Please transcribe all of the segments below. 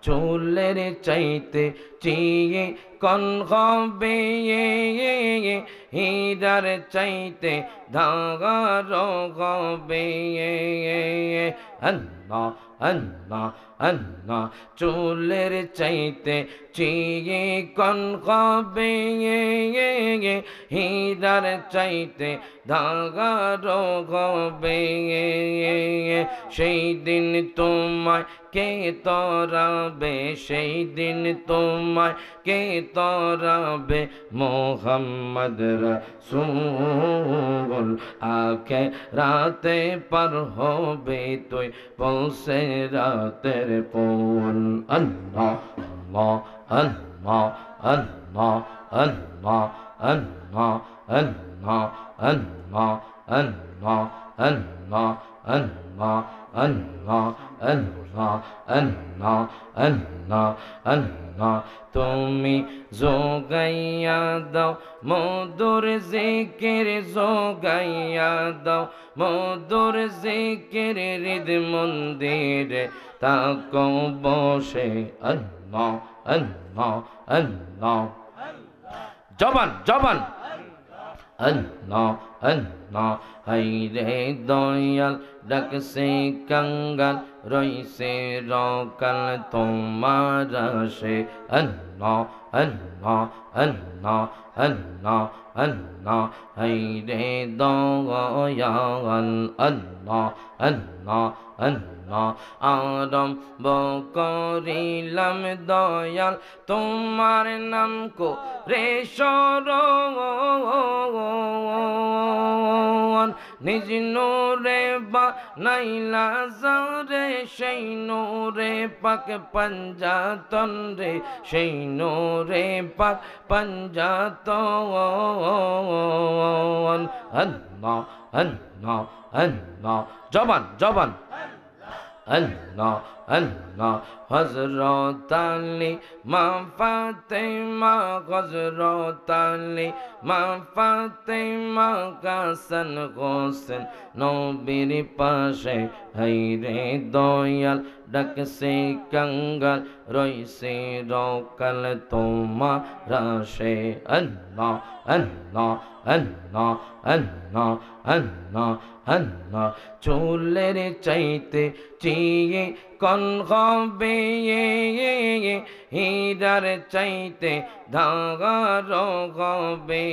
চুলের চাইতে চিয়ে কন হবে হীরার চাইতে ধাগার হবে আল্লাহ আল্লাহ আল্লাহ চুলের চাইতে চিয়ে কন হবে হীরার চাইতে ধাগার হবে সেই দিন তোমায় কে তরাবে সেই দিন তোমায় কে তরাবে মোহাম্মদ রাসূল আখে রাতে পার হবে তুই পৌঁছে রাতের পৌন আল্লাহ আল্লাহ আল্লাহ আল্লাহ আল্লাহ আল্লাহ আল্লাহ আল্লাহ আল্লাহ আল্লাহ আল্লাহ আল্লাহ আল্লাহ আল্লাহ আল্লাহ তুমি যোগাইয়া দাও মধুর জিকির যোগাইয়া দাও মধুর জিকির হৃদ মন্দিরে তাকো বসে আল্লাহ আল্লাহ আল্লাহ জবান জবান আল্লাহ আল্লাহ হাইরে দয়াল ডাকছে কাঙ্গাল রইছে রকাল তোমার আসে আল্লাহ আল্লাহ আল্লাহ আল্লাহ আল্লাহ হাইরে দয়াল আল্লাহ আল্লাহ আল্লাহ আরম্ভ করিলাম দয়াল তোমার নাম কো রে শরণ নিজ নূরে বানাইলা যারে সেই নূরে পাক পঞ্জাতন রে সেই নূরে পাক পঞ্জাতন আল্লাহ আল্লাহ আল্লাহ জবান জবান আল্লাহ আল্লাহ হযরত আলী মা ফাতেমা হযরত আলী মা ফাতেমা হাসান হোসেন নবীর পাশে হাইরে দয়াল ডাকছে কাঙ্গাল রইছে রকাল তোমার আসে আল্লাহ আল্লাহ আল্লাহ আল্লাহ আল্লাহ আল্লাহ চুলের চাইতে চিয়ে কন হবে হীরার চাইতে ধাগার হবে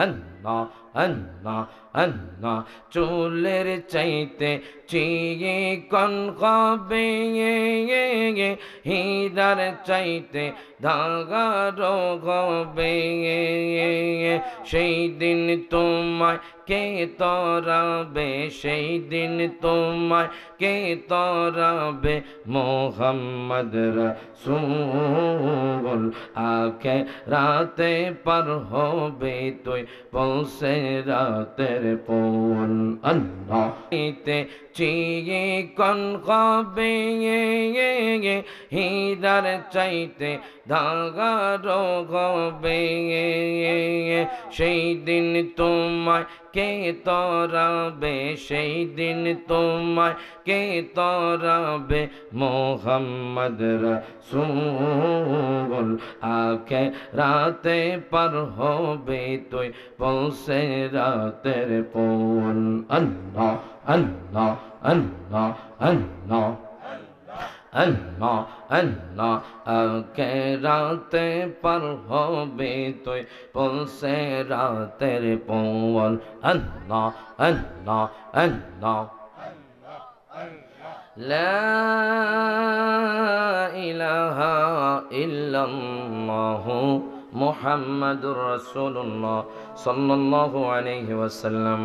আল্লাহ আল্লাহ আল্লাহ চুলের চাইতে চিয়ে কন হবে হীরার চাইতে ধাগার হবে সেই দিন তোমায় কে তরাবে সেই দিন তোমায় কে তরাবে মোহাম্মদ রাসূল আখে রাতে পার হবে তুই পৌঁছে রাতের পৌন আল্লাহ চিয়ে কন হবে হীরার চাইতে ধাগার হবে সেই দিন তোমায় কে তরাবে সেই দিন তোমায় কে তরাবে মোহাম্মদ রাসূল আখে রাতে পার হবে তুই পৌঁছে রাতের পৌন আল্লাহ আল্লাহ আল্লাহ আল্লাহ আল্লাহ আল্লাহ আখে রাতে পার হবে তুই পৌঁছে রাতের পৌন আল্লাহ আল্লাহ আল্লাহ লা ইলাহা ইল্লাল্লাহু মুহাম্মাদুর রাসূলুল্লাহ সাল্লাল্লাহু আলাইহি ওয়াসাল্লাম।